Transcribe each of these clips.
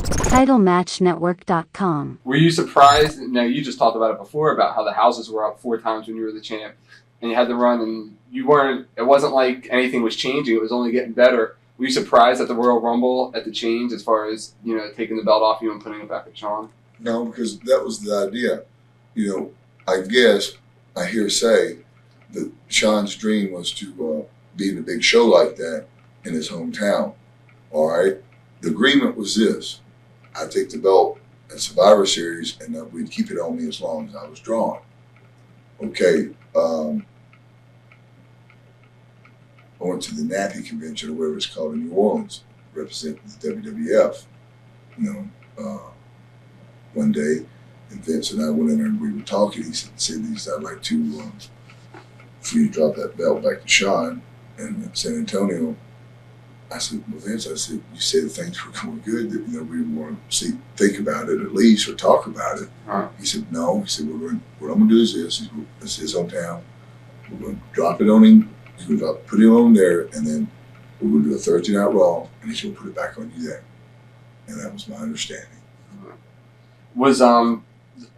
TitleMatchNetwork.com. Were you surprised? Now, you just talked about it before, about how the houses were up 4 times when you were the champ, and you had to run, and you weren't. It wasn't like anything was changing; it was only getting better. Were you surprised at the Royal Rumble at the change, as far as taking the belt off you and putting it back at Shawn? No, because that was the idea. I guess I hear say that Shawn's dream was to be in a big show like that in his hometown. All right, the agreement was this: I take the belt at Survivor Series, and we'd keep it on me as long as I was drawn. Okay. I went to the Nappy convention, or whatever it's called, in New Orleans, representing the WWF. One day, and Vince and I went in there and we were talking. He said, I'd like to for you to drop that belt back to Shawn in San Antonio. I said, well, Vince, I said, you said things were going good, that we want to think about it at least, or talk about it. Huh. He said, no. He said, what I'm going to do is this. It's his hometown. We're going to drop it on him. He's going to put him on there, and then we're going to do a Thursday Night Raw, and he's going to put it back on you there. And that was my understanding.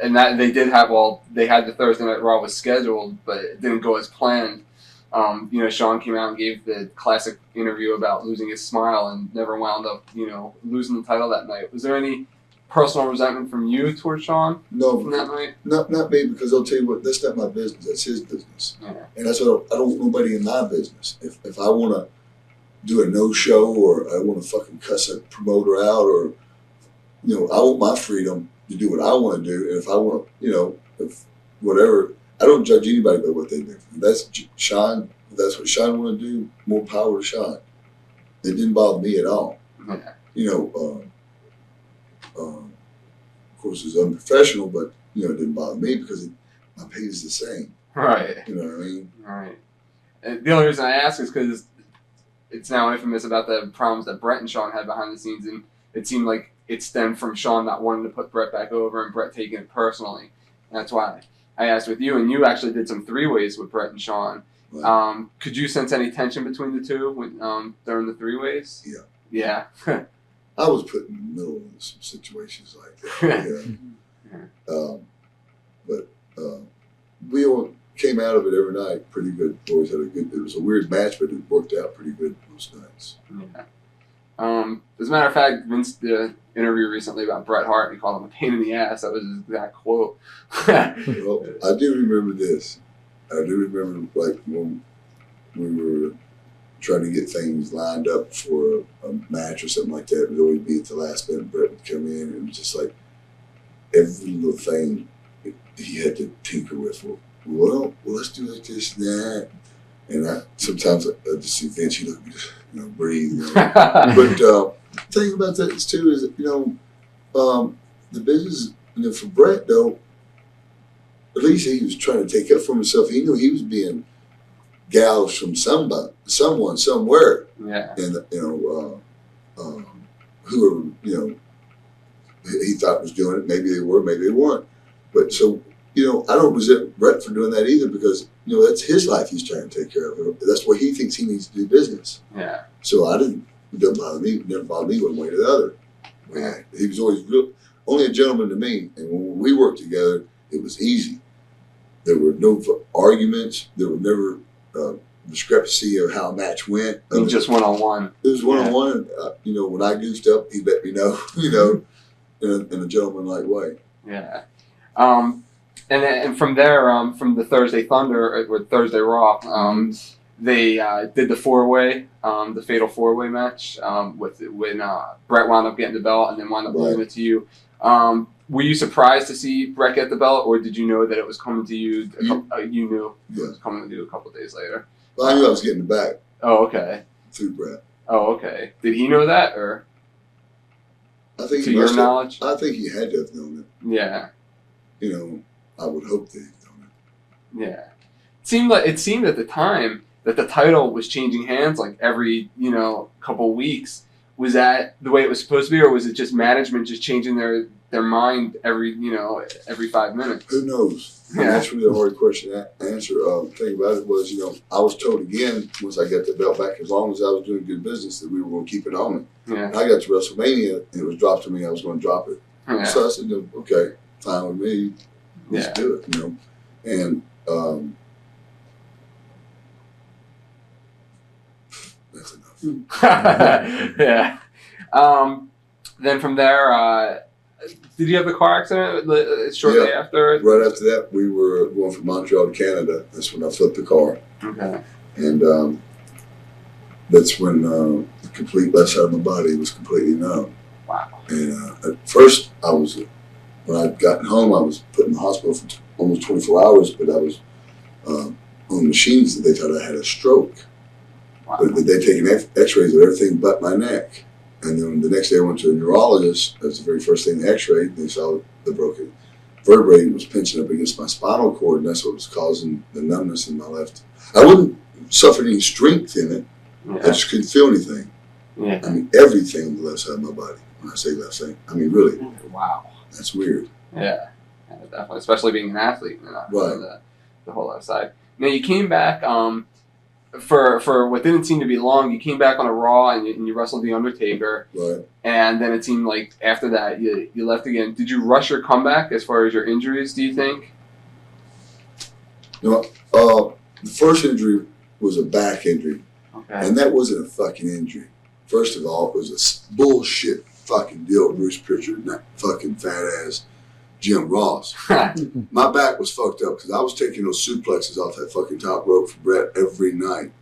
And that they did have they had the Thursday Night Raw was scheduled, but it didn't go as planned. Shawn came out and gave the classic interview about losing his smile and never wound up, losing the title that night. Was there any personal resentment from you towards Shawn? No, from that night. Not me, because I'll tell you what, that's not my business. That's his business, and that's what I don't want nobody in my business. If I want to do a no show, or I want to fucking cuss a promoter out, or I want my freedom to do what I want to do, and if I want to, if whatever. I don't judge anybody by what they do. That's Shawn. That's what Shawn want to do. More power to Shawn. It didn't bother me at all. Of course, it's unprofessional, but it didn't bother me because my pay is the same. Right. You know what I mean? Right. And the only reason I ask is because it's now infamous about the problems that Bret and Shawn had behind the scenes, and it seemed like it stemmed from Shawn not wanting to put Bret back over and Bret taking it personally. And that's why I asked with you, and you actually did some three-ways with Bret and Shawn. Right. Could you sense any tension between the two during the three-ways? Yeah. Yeah. I was put in the middle of some situations like that. But we all came out of it every night pretty good. Always had it was a weird match, but it worked out pretty good most nights. Yeah. As a matter of fact, Vince did an interview recently about Bret Hart, and he called him a pain in the ass. That was his exact quote. Well, I do remember this. I do remember, like, when we were trying to get things lined up for a match or something like that. It would always be at the last minute. Bret would come in, and it was just like every little thing he had to tinker with. Well, let's do like this and that. And sometimes I just see Vince, he look at me, just, breathe. But the thing about that is too is that, the business, for Bret though, at least he was trying to take up for himself. He knew he was being gouged from someone, somewhere. Yeah. And whoever he thought was doing it, maybe they were, maybe they weren't. But so I don't resent Bret for doing that either, because that's his life he's trying to take care of. That's where he thinks he needs to do business. Yeah. So it doesn't bother me. It never bothered me one way or the other. Yeah. He was always only a gentleman to me, and when we worked together, it was easy. There were no arguments. There were never discrepancy of how a match went. Just one-on-one. It was one-on-one. When I goofed up, he let me know. In a gentleman-like way. Yeah. And from there, from the Thursday Thunder or Thursday Raw, they did the four-way, the fatal four-way match when Bret wound up getting the belt and then wound up losing it to you. Were you surprised to see Bret get the belt, or did you know that it was coming to you? You knew it was coming to you a couple of days later. Well, I knew I was getting it back. Oh, okay. Through Bret. Oh, okay. Did he know that, or? I think to your knowledge? I think he had to have known it. Yeah. I would hope that he'd known it. Yeah. It seemed at the time that the title was changing hands like every, couple weeks. Was that the way it was supposed to be, or was it just management just changing their mind every 5 minutes? Who knows? Yeah. That's really a hard question to answer. Thing about it was, I was told again once I got the belt back, as long as I was doing good business, that we were going to keep it on me. Yeah. And I got to WrestleMania and it was dropped to me. I was going to drop it. Yeah. So I said, okay, fine with me. Let's do it. And that's enough. Yeah. Then from there, did you have the car accident shortly after? Right after that, we were going from Montreal to Canada. That's when I flipped the car. Okay. And that's when the complete left side of my body was completely numb. Wow. And at first, when I got home, I was put in the hospital for almost 24 hours, but I was on machines that they thought I had a stroke. Wow. But they'd taken x-rays of everything but my neck. And then the next day I went to a neurologist. That was the very first thing they x-rayed. They saw the broken vertebrae was pinching up against my spinal cord, and that's what was causing the numbness in my left. I wouldn't suffer any strength in it. Yeah. I just couldn't feel anything. Yeah. I mean, everything on the left side of my body. When I say left side, I mean, really. Wow. That's weird. Yeah, definitely. Especially being an athlete, Right. The whole left side. Now you came back for what didn't seem to be long. You came back on a Raw and you wrestled the Undertaker. Right. And then it seemed like after that you left again. Did you rush your comeback as far as your injuries? Do you think? The first injury was a back injury, Okay. and that wasn't a fucking injury. First of all, it was a bullshit fucking deal with Bruce Pritchard and that fucking fat ass Jim Ross. My back was fucked up because I was taking those suplexes off that fucking top rope for Bret every night.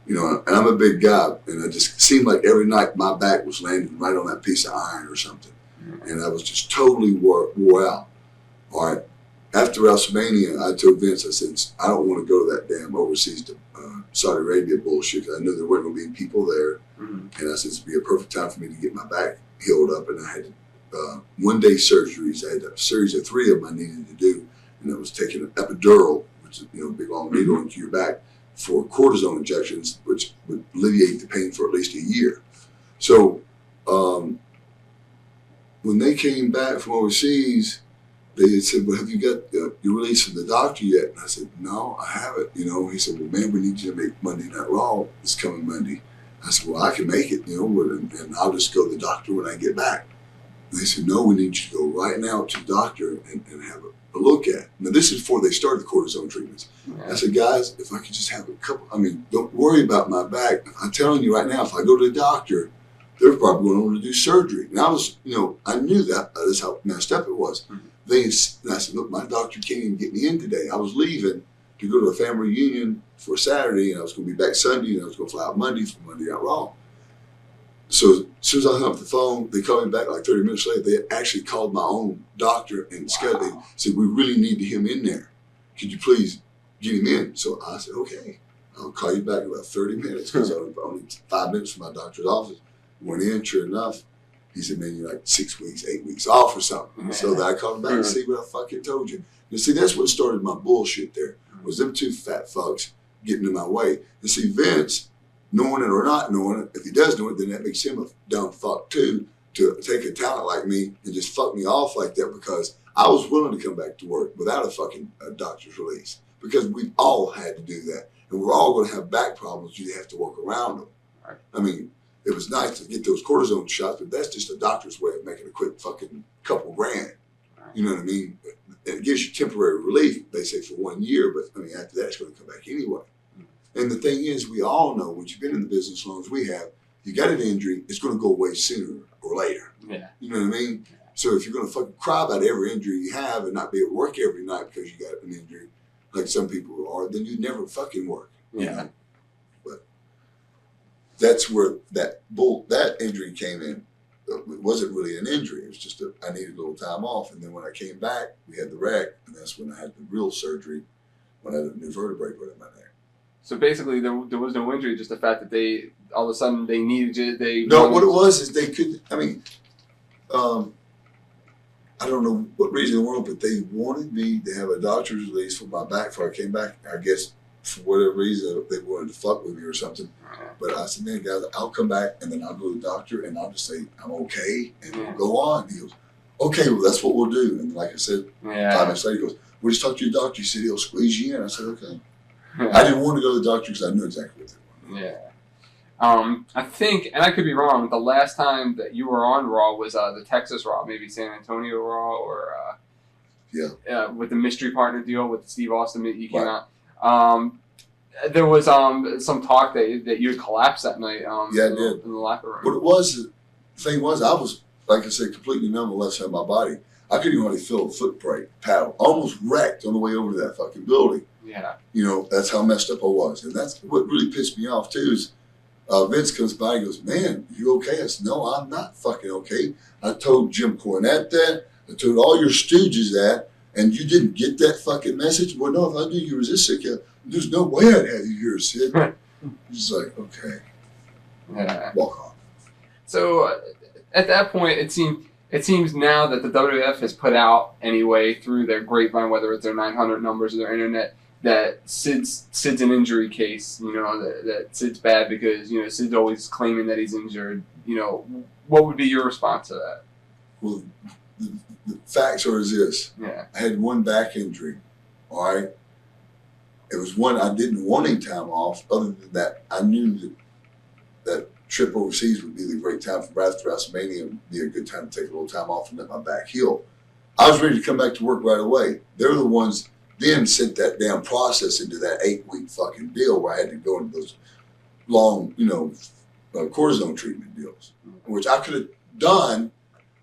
And I'm a big guy, and it just seemed like every night my back was landing right on that piece of iron or something. And I was just totally wore out. All right. After WrestleMania, I told Vince, I said, I don't want to go to that damn overseas to Saudi Arabia bullshit because I knew there weren't going to be people there. Mm-hmm. And I said, it'd be a perfect time for me to get my back healed up. And I had one-day surgeries. I had a series of 3 of them I needed to do. And I was taking an epidural, which is a big long needle into your back, for cortisone injections, which would alleviate the pain for at least a year. So when they came back from overseas, they had said, well, have you got your release from the doctor yet? And I said, no, I haven't. He said, well, man, we need you to make Monday Night Raw this coming Monday. I said, well, I can make it, and I'll just go to the doctor when I get back. And they said, no, we need you to go right now to the doctor and have a look at it. Now, this is before they started the cortisone treatments. Yeah. I said, guys, if I could just have a couple, don't worry about my back. I'm telling you right now, if I go to the doctor, they're probably going to want to do surgery. And I was, I knew that. That's how messed up it was. Mm-hmm. And I said, look, my doctor can't even get me in today. I was leaving to go to a family reunion for Saturday, and I was going to be back Sunday, and I was going to fly out Monday for Monday Night Raw. So as soon as I hung up the phone, they called me back like 30 minutes later. They actually called my own doctor and scheduled. They said, we really need him in there. Could you please get him in? So I said, okay, I'll call you back in about 30 minutes because I was only 5 minutes from my doctor's office. Went in, sure enough. He said, man, you're like 6 weeks, 8 weeks off or something. Yeah. So I called him back and see what I fucking told you. And see, that's what started my bullshit there, was them 2 fat fucks getting in my way. And see, Vince, knowing it or not knowing it, if he does know it, then that makes him a dumb fuck too, to take a talent like me and just fuck me off like that, because I was willing to come back to work without a fucking doctor's release, because we've all had to do that. And we're all going to have back problems. You have to work around them. Right. It was nice to get those cortisone shots, but that's just a doctor's way of making a quick fucking couple grand. Right. You know what I mean? And it gives you temporary relief, they say, for 1 year, but after that, it's going to come back anyway. Mm-hmm. And the thing is, we all know, once you've been in the business as long as we have, you got an injury, it's going to go away sooner or later. Yeah. You know what I mean? Yeah. So if you're going to fucking cry about every injury you have and not be at work every night because you got an injury, like some people are, then you never fucking work. Yeah. You know? That's where that injury came in. It wasn't really an injury. It was just I needed a little time off. And then when I came back, we had the wreck, and that's when I had the real surgery, when I had a new vertebrae put in my neck. So basically, there was no injury, just the fact that they all of a sudden they needed you. What it was is they could. I don't know what reason in the world, but they wanted me to have a doctor's release for my back before I came back. I guess for whatever reason, they wanted to fuck with me or something. But I said, man, guys, I'll come back and then I'll go to the doctor and I'll just say, I'm okay. And we'll go on. He goes, okay, well, that's what we'll do. And like I said, 5 minutes later, he goes, we'll just talk to your doctor. He said, he'll squeeze you in. I said, okay. I didn't want to go to the doctor because I knew exactly what they wanted. I think, and I could be wrong, the last time that you were on Raw was the Texas Raw, maybe San Antonio Raw, or with the mystery partner deal with Steve Austin. You came out. There was some talk that you had collapsed that night. I did. In the locker room. What it was, the thing was, I was, like I said, completely numb on the left side of my body. I couldn't even hardly feel a foot brake paddle. Almost wrecked on the way over to that fucking building. Yeah. You know, that's how messed up I was. And that's what really pissed me off, too, is Vince comes by and goes, man, you okay? I said, no, I'm not fucking okay. I told Jim Cornette that. I told all your stooges that. And you didn't get that fucking message? Well, no, if I knew you were this sick, there's no way I'd have you here, Sid. He's like, okay. Yeah. Walk on. So at that point, it seems now that the WWF has put out anyway through their grapevine, whether it's their 900 numbers or their internet, that Sid's an injury case. You know, that Sid's bad because, you know, Sid's always claiming that he's injured. You know, what would be your response to that? Well, the facts are as this. Yeah. I had one back injury, all right? It was one I didn't want any time off. Other than that, I knew that trip overseas would be the great time for after WrestleMania and be a good time to take a little time off and let my back heal. I was ready to come back to work right away. They were the ones then sent that damn process into that 8-week fucking deal where I had to go into those long, you know, cortisone treatment deals, which I could have done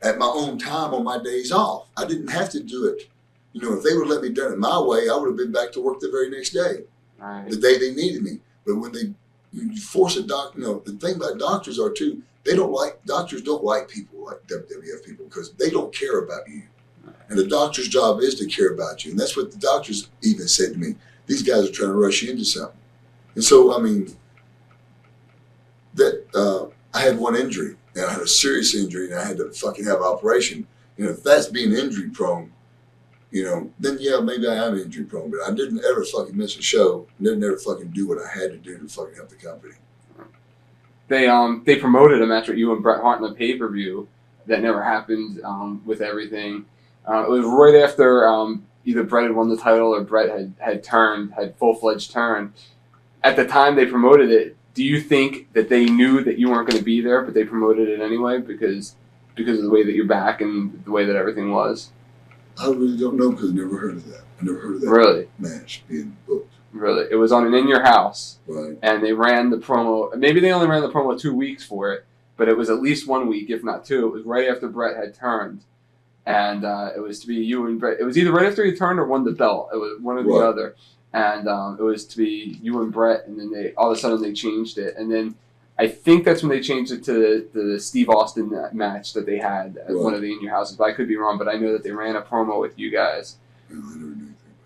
at my own time on my days off. I didn't have to do it. You know, if they would let me done it my way, I would have been back to work the very next day, Right. the day they needed me. But when you force a doctor, you know, the thing about doctors are too, doctors don't like people like WWF people because they don't care about you. And the doctor's job is to care about you. And that's what the doctors even said to me. These guys are trying to rush you into something. And so, I mean, I had one injury. And I had a serious injury, and I had to fucking have an operation. You know, if that's being injury prone, you know, then yeah, maybe I am injury prone. But I didn't ever fucking miss a show. Didn't ever fucking do what I had to do to fucking help the company. They promoted a match with you and Bret Hart in the pay-per-view that never happened with everything. It was right after either Bret had won the title or Bret had full-fledged turned. At the time they promoted it, do you think that they knew that you weren't going to be there, but they promoted it anyway because of the way that you're back and the way that everything was? I really don't know because I never heard of that. I never heard of that Really? match being booked. Really. It was on an In Your House. Right. And they ran the promo. Maybe they only ran the promo 2 weeks for it, but it was at least 1 week, if not 2. It was right after Bret had turned. And it was to be you and Bret. It was either right after he turned or won the belt. It was one or the other. And it was to be you and Bret, and then all of a sudden they changed it. And then I think that's when they changed it to the Steve Austin match that they had at one of the In Your Houses. But I could be wrong, but I know that they ran a promo with you guys. No, I never knew that.